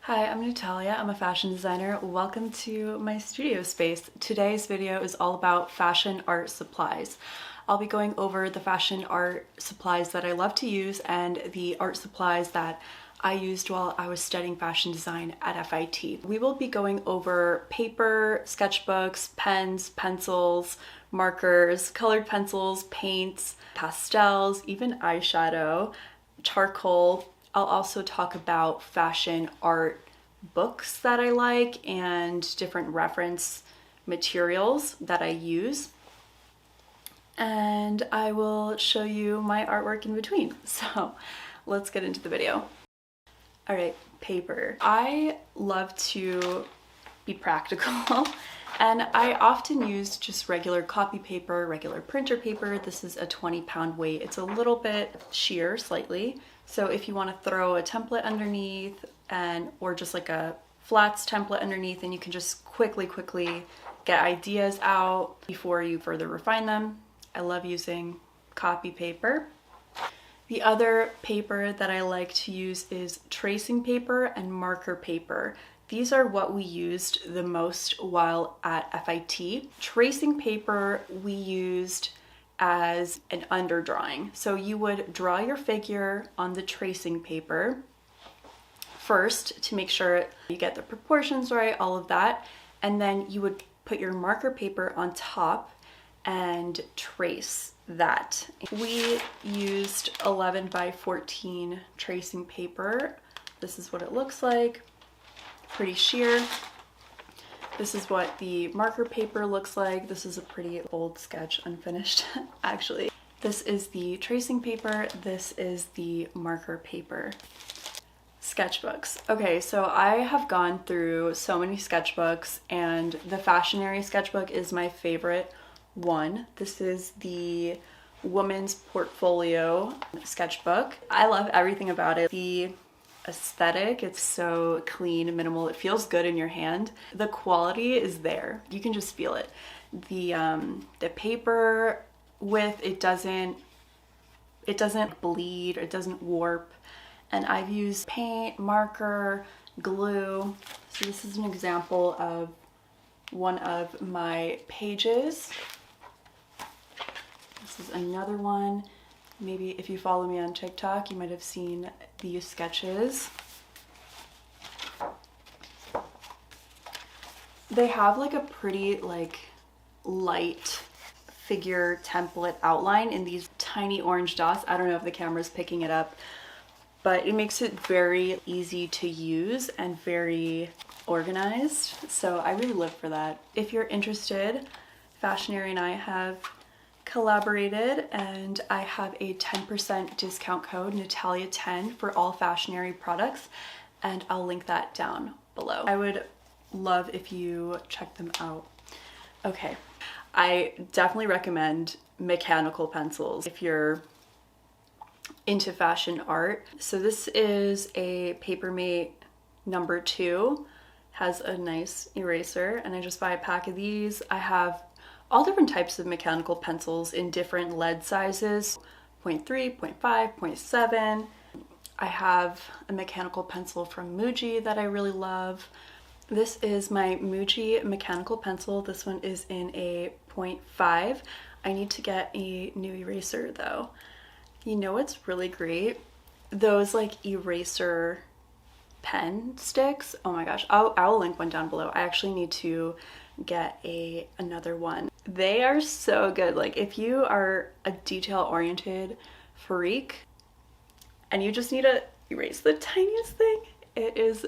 Hi, I'm Natalia. I'm a fashion designer. Welcome to my studio space. Today's video is all about fashion art supplies. I'll be going over the fashion art supplies that I love to use and the art supplies that I used while I was studying fashion design at FIT. We will be going over paper, sketchbooks, pens, pencils, markers, colored pencils, paints, pastels, even eyeshadow, charcoal. I'll also talk about fashion art books that I like and different reference materials that I use. And I will show you my artwork in between. So let's get into the video. All right, paper. I love to be practical and I often use just regular copy paper, regular printer paper. This is a 20-pound weight. It's a little bit sheer slightly. So if you want to throw a template underneath or just like a flats template underneath, and you can just quickly get ideas out before you further refine them. I love using copy paper. The other paper that I like to use is tracing paper and marker paper. These are what we used the most while at FIT. Tracing paper we used as an underdrawing. So you would draw your figure on the tracing paper first to make sure you get the proportions right, all of that. And then you would put your marker paper on top and trace that. We used 11 by 14 tracing paper. This is what it looks like, pretty sheer. This is what the marker paper looks like. This is a pretty old sketch, unfinished actually. This is the tracing paper, this is the marker paper. Sketchbooks. Okay, so I have gone through so many sketchbooks and the Fashionary sketchbook is my favorite one. This is the Woman's Portfolio sketchbook. I love everything about it. The aesthetic, it's so clean, minimal, it feels good in your hand. The quality is there. You can just feel it. The paper width, it doesn't bleed, it doesn't warp. And I've used paint, marker, glue. So this is an example of one of my pages. This is another one. Maybe if you follow me on TikTok, you might have seen these sketches. They have like a pretty light figure template outline in these tiny orange dots. I don't know if the camera's picking it up, but it makes it very easy to use and very organized. So I really live for that. If you're interested, Fashionary and I have collaborated and I have a 10% discount code, Natalia10, for all Fashionary products, and I'll link that down below. I would love if you check them out. Okay, I definitely recommend mechanical pencils if you're into fashion art. So this is a Papermate number 2, has a nice eraser, and I just buy a pack of these. I have all different types of mechanical pencils in different lead sizes, 0.3, 0.5, 0.7. I have a mechanical pencil from Muji that I really love. This is my Muji mechanical pencil. This one is in a 0.5. I need to get a new eraser though. You know what's really great? Those like eraser pen sticks. Oh my gosh, I'll link one down below. I actually need to get another one. They are so good. Like if you are a detail-oriented freak and you just need to erase the tiniest thing, it is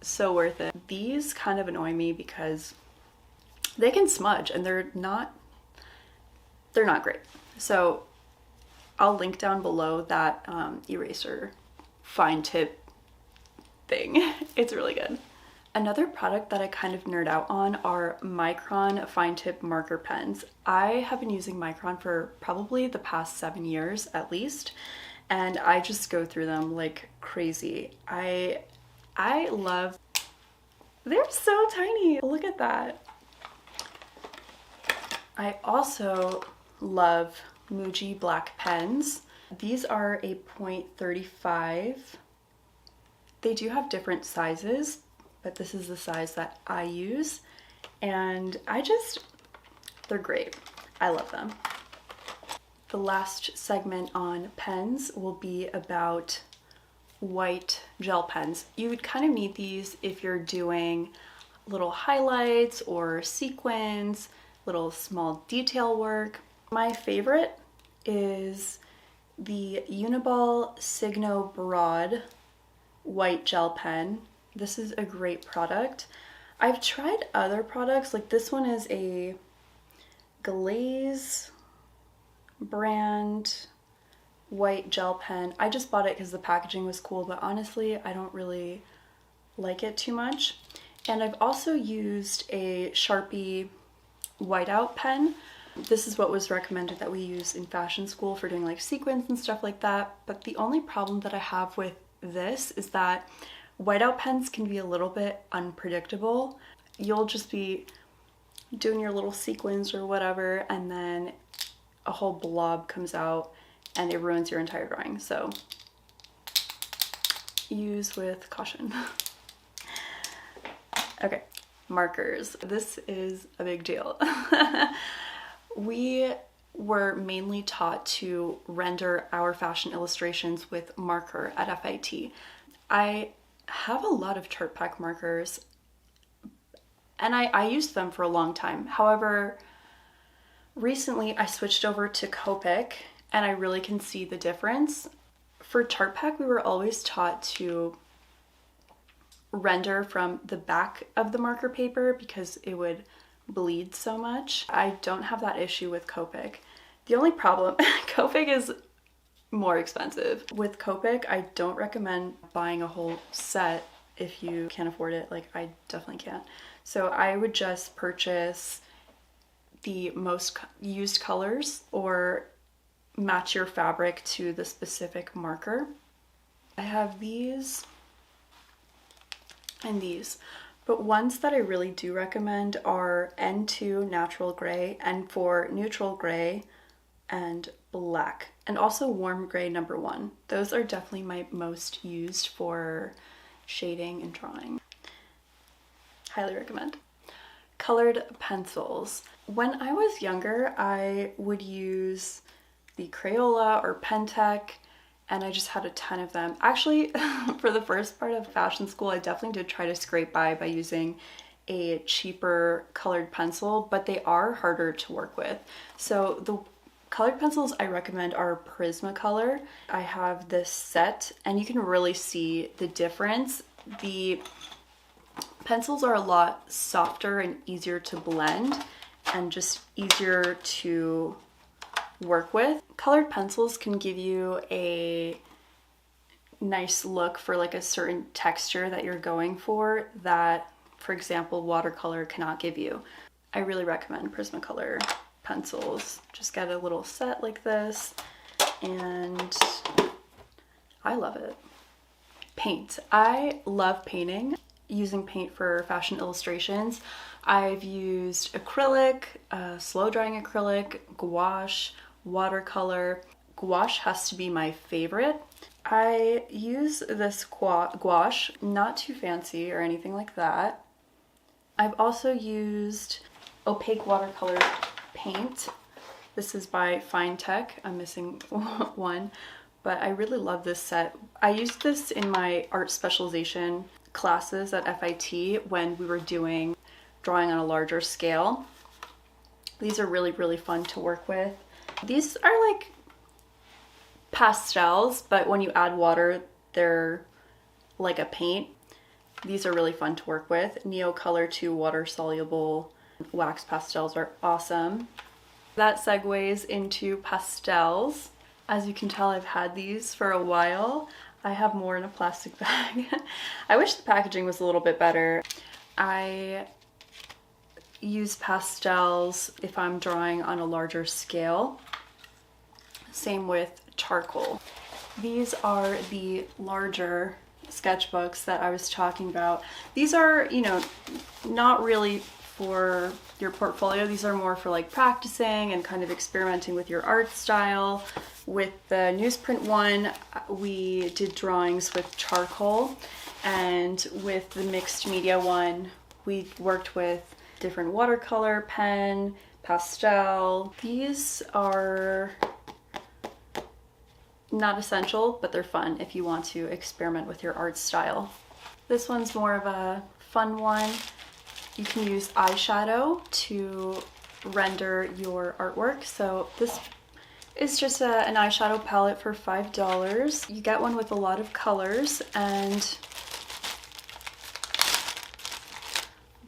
so worth it. These kind of annoy me because they can smudge and they're not great. So I'll link down below that eraser fine tip thing. It's really good. Another product that I kind of nerd out on are Micron fine tip marker pens. I have been using Micron for probably the past 7 years at least, and I just go through them like crazy. I love, they're so tiny. Look at that. I also love Muji black pens. These are a 0.35 They do have different sizes, but this is the size that I use. And they're great. I love them. The last segment on pens will be about white gel pens. You would kind of need these if you're doing little highlights or sequins, little small detail work. My favorite is the Uniball Signo Broad white gel pen. This is a great product. I've tried other products, like this one is a Glaze brand white gel pen. I just bought it because the packaging was cool, but honestly, I don't really like it too much. And I've also used a Sharpie whiteout pen. This is what was recommended that we use in fashion school for doing like sequins and stuff like that. But the only problem that I have with this is that whiteout pens can be a little bit unpredictable. You'll just be doing your little sequins or whatever, and then a whole blob comes out and it ruins your entire drawing. So use with caution. Okay, markers. This is a big deal. We were mainly taught to render our fashion illustrations with marker at FIT. I have a lot of chart pack markers and I used them for a long time. However, recently I switched over to Copic and I really can see the difference. For chart pack, we were always taught to render from the back of the marker paper because it would bleed so much. I don't have that issue with Copic. The only problem, Copic is more expensive. With Copic, I don't recommend buying a whole set if you can't afford it. Like, I definitely can't. So I would just purchase the most used colors or match your fabric to the specific marker. I have these and these, but ones that I really do recommend are N2 Natural Gray, N4 Neutral Gray, and Black, and also Warm Gray #1. Those are definitely my most used for shading and drawing. Highly recommend. Colored pencils. When I was younger, I would use the Crayola or Pentek, and I just had a ton of them. Actually, for the first part of fashion school, I definitely did try to scrape by using a cheaper colored pencil, but they are harder to work with. So the colored pencils I recommend are Prismacolor. I have this set and you can really see the difference. The pencils are a lot softer and easier to blend and just easier to work with. Colored pencils can give you a nice look for like a certain texture that you're going for that, for example, watercolor cannot give you. I really recommend Prismacolor pencils. Just get a little set like this and I love it. Paint. I love painting. Using paint for fashion illustrations. I've used acrylic, slow drying acrylic, gouache, watercolor. Gouache has to be my favorite. I use this gouache, not too fancy or anything like that. I've also used opaque watercolor paint. This is by Fine Tech. I'm missing one, but I really love this set. I used this in my art specialization classes at FIT when we were doing drawing on a larger scale. These are really, really fun to work with. These are like pastels, but when you add water, they're like a paint. These are really fun to work with. Neocolor 2 water soluble wax pastels are awesome. That segues into pastels. As you can tell, I've had these for a while. I have more in a plastic bag. I wish the packaging was a little bit better. I use pastels if I'm drawing on a larger scale. Same with charcoal. These are the larger sketchbooks that I was talking about. These are, you know, not really for your portfolio. These are more for like practicing and kind of experimenting with your art style. With the newsprint one, we did drawings with charcoal, And with the mixed media one, we worked with different watercolor, pen, pastel. These are not essential, but they're fun if you want to experiment with your art style. This one's more of a fun one. You can use eyeshadow to render your artwork. So this is just an eyeshadow palette for $5. You get one with a lot of colors, and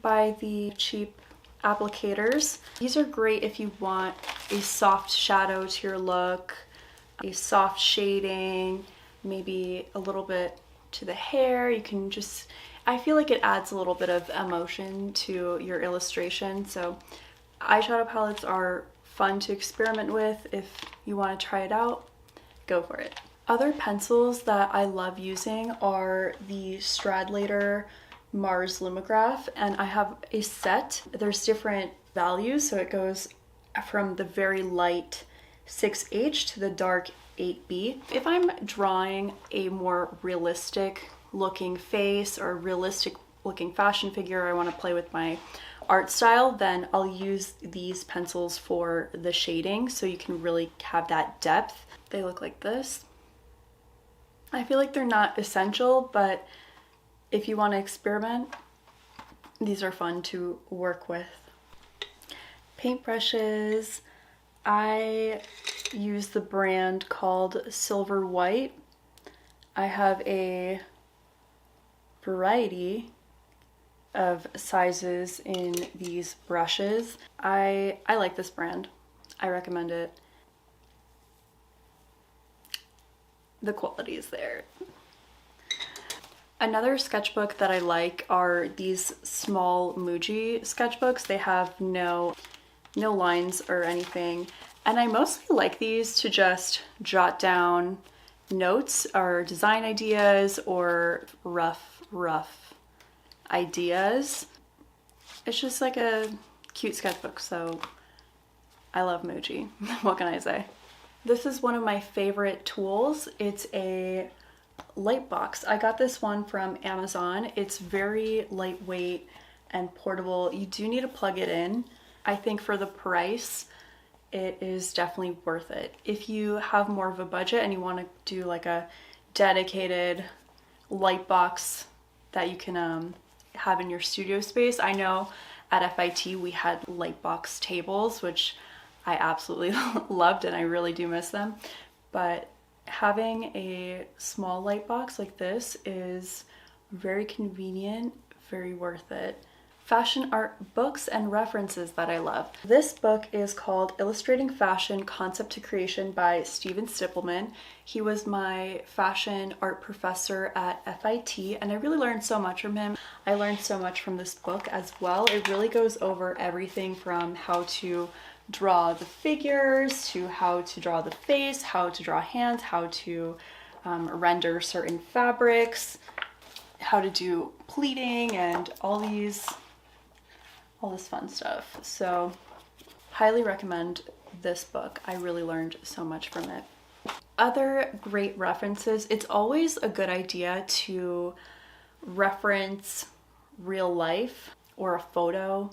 buy the cheap applicators. These are great if you want a soft shadow to your look, a soft shading, maybe a little bit to the hair. You can just, I feel like it adds a little bit of emotion to your illustration. So eyeshadow palettes are fun to experiment with. If you want to try it out, go for it. Other pencils that I love using are the Stradlater Mars Lumograph, and I have a set. There's different values, so it goes from the very light 6H to the dark 8B. If I'm drawing a more realistic looking face or realistic looking fashion figure, I want to play with my art style, then I'll use these pencils for the shading so you can really have that depth. They look like this. I feel like they're not essential, but if you want to experiment, these are fun to work with. Paintbrushes, I use the brand called Silver White. I have a variety of sizes in these brushes. I like this brand. I recommend it. The quality is there. Another sketchbook that I like are these small Muji sketchbooks. They have no lines or anything. And I mostly like these to just jot down notes or design ideas or rough ideas. It's just like a cute sketchbook, so I love Muji. What can I say? This is one of my favorite tools. It's a light box. I got this one from Amazon. It's very lightweight and portable. You do need to plug it in. I think for the price, it is definitely worth it. If you have more of a budget and you want to do like a dedicated light box that you can have in your studio space. I know at FIT we had light box tables, which I absolutely loved and I really do miss them. But having a small light box like this is very convenient, very worth it. Fashion art books and references that I love. This book is called Illustrating Fashion: Concept to Creation by Steven Stippleman. He was my fashion art professor at FIT and I really learned so much from him. I learned so much from this book as well. It really goes over everything from how to draw the figures to how to draw the face, how to draw hands, how to render certain fabrics, how to do pleating, and all this fun stuff. So highly recommend this book. I really learned so much from it. Other great references, it's always a good idea to reference real life or a photo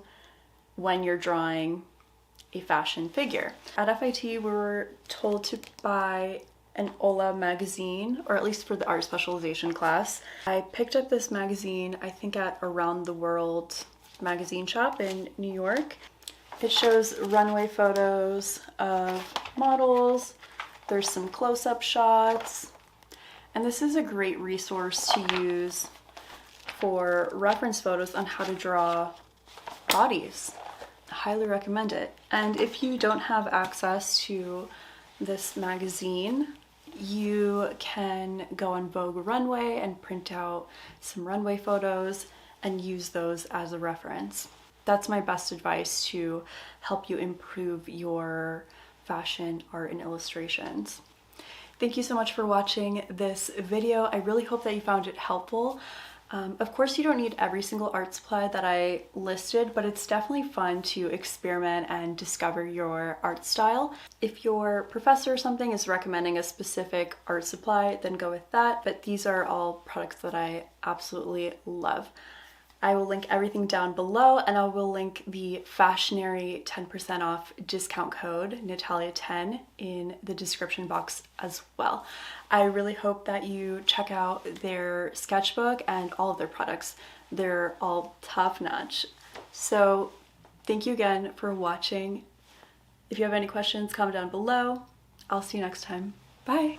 when you're drawing a fashion figure. At FIT, we were told to buy an Ola magazine, or at least for the art specialization class. I picked up this magazine, I think at Around the World magazine shop in New York. It shows runway photos of models. There's some close-up shots. And this is a great resource to use for reference photos on how to draw bodies. I highly recommend it. And if you don't have access to this magazine, you can go on Vogue Runway and print out some runway photos and use those as a reference. That's my best advice to help you improve your fashion art and illustrations. Thank you so much for watching this video. I really hope that you found it helpful. Of course, you don't need every single art supply that I listed, but it's definitely fun to experiment and discover your art style. If your professor or something is recommending a specific art supply, then go with that. But these are all products that I absolutely love. I will link everything down below, and I will link the Fashionary 10% off discount code, Natalia10, in the description box as well. I really hope that you check out their sketchbook and all of their products. They're all top notch. So thank you again for watching. If you have any questions, comment down below. I'll see you next time. Bye.